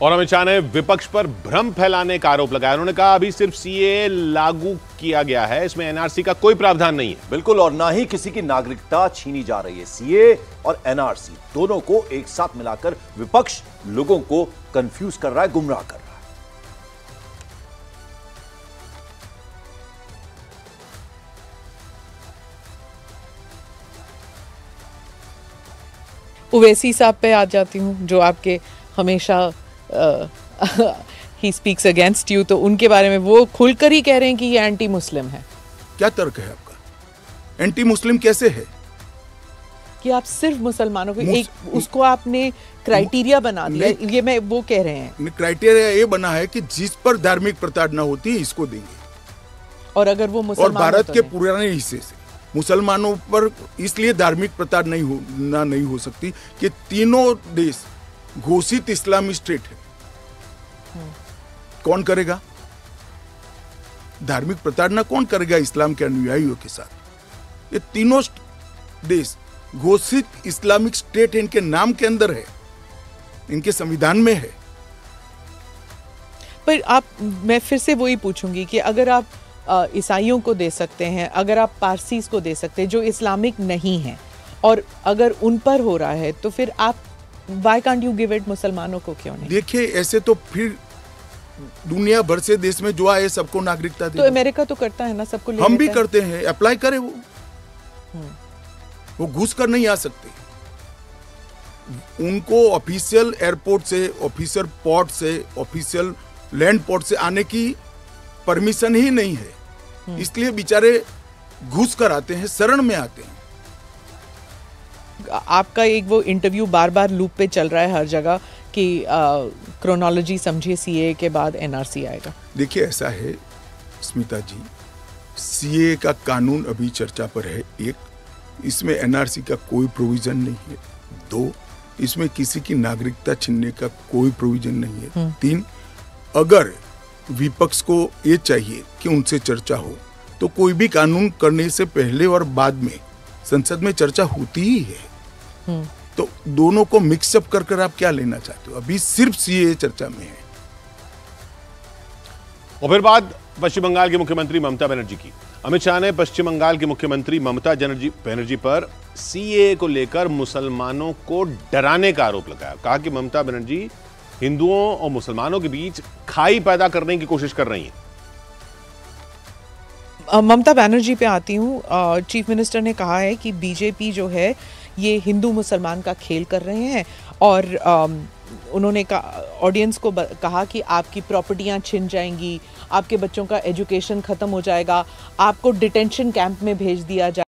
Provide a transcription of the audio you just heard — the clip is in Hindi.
और अमित शाह ने विपक्ष पर भ्रम फैलाने का आरोप लगाया। उन्होंने कहा अभी सिर्फ सीए लागू किया गया है, इसमें एनआरसी का कोई प्रावधान नहीं है। बिल्कुल, और ना ही किसी की नागरिकता छीनी जा रही है। सीए और एनआरसी दोनों को एक साथ मिलाकर विपक्ष लोगों को कंफ्यूज कर रहा है, गुमराह कर रहा है। ओवैसी साहब पे आ जाती हूँ, जो आपके हमेशा ही स्पीक्स अगेंस्ट यू, तो उनके बारे में वो खुलकर ही कह रहे हैं कि ये एंटी मुस्लिम है। क्या तर्क है आपका? एंटी मुस्लिम कैसे है? कि आप सिर्फ मुसलमानों को एक उसको आपने क्राइटेरिया बना दिया, ये मैं वो कह रहे हैं। क्राइटेरिया ये बना है कि जिस पर धार्मिक प्रताड़ना होती है इसको देंगे, और अगर वो मुसलमान, और भारत के पुराने हिस्से से मुसलमानों पर इसलिए धार्मिक प्रताड़ना नहीं हो सकती कि तीनों देश घोषित इस्लामी स्टेट है। कौन करेगा धार्मिक प्रताड़ना? कौन करेगा इस्लाम के अनुयायियों के साथ? ये तीनों देश घोषित इस्लामिक स्टेट इनके नाम के अंदर है, इनके संविधान में है। पर मैं फिर से वही पूछूंगी कि अगर आप ईसाइयों को दे सकते हैं, अगर आप पारसीज को दे सकते हैं जो इस्लामिक नहीं है, और अगर उन पर हो रहा है, तो फिर आप why can't you give it मुसलमानों को क्यों नहीं? देखिए, ऐसे तो फिर दुनिया भर से देश में जो आए सबको नागरिकता दे। तो अमेरिका तो करता है ना, सबको ले हम भी करते हैं, अप्लाई करें। वो घुस कर नहीं आ सकते। उनको ऑफिशियल एयरपोर्ट से, ऑफिशियल पोर्ट से, ऑफिशियल लैंड पोर्ट से आने की परमिशन ही नहीं है, इसलिए बेचारे घुस कर आते हैं, शरण में आते हैं। आपका एक वो इंटरव्यू बार बार लूप पे चल रहा है हर जगह कि क्रोनोलॉजी समझिए, सीए के बाद एनआरसी आएगा। देखिए, ऐसा है स्मिता जी, सीए का कानून अभी चर्चा पर है। एक, इसमें एनआरसी का कोई प्रोविजन नहीं है। दो, इसमें किसी की नागरिकता छीनने का कोई प्रोविजन नहीं है। तीन, अगर विपक्ष को ये चाहिए कि उनसे चर्चा हो, तो कोई भी कानून करने से पहले और बाद में संसद में चर्चा होती ही है। तो दोनों को मिक्सअप कर आप क्या लेना चाहते हो? अभी सिर्फ सीए चर्चा में है। और फिर बात पश्चिम बंगाल की मुख्यमंत्री ममता बनर्जी की। अमित शाह ने पश्चिम बंगाल की मुख्यमंत्री ममता बनर्जी पर सीए को लेकर मुसलमानों को डराने का आरोप लगाया। कहा कि ममता बनर्जी हिंदुओं और मुसलमानों के बीच खाई पैदा करने की कोशिश कर रही हैं। ममता बनर्जी पे आती हूँ। चीफ मिनिस्टर ने कहा है कि बीजेपी जो है ये हिंदू मुसलमान का खेल कर रहे हैं, और उन्होंने ऑडियंस को कहा कि आपकी प्रॉपर्टियां छिन जाएंगी, आपके बच्चों का एजुकेशन खत्म हो जाएगा, आपको डिटेंशन कैंप में भेज दिया जाएगा।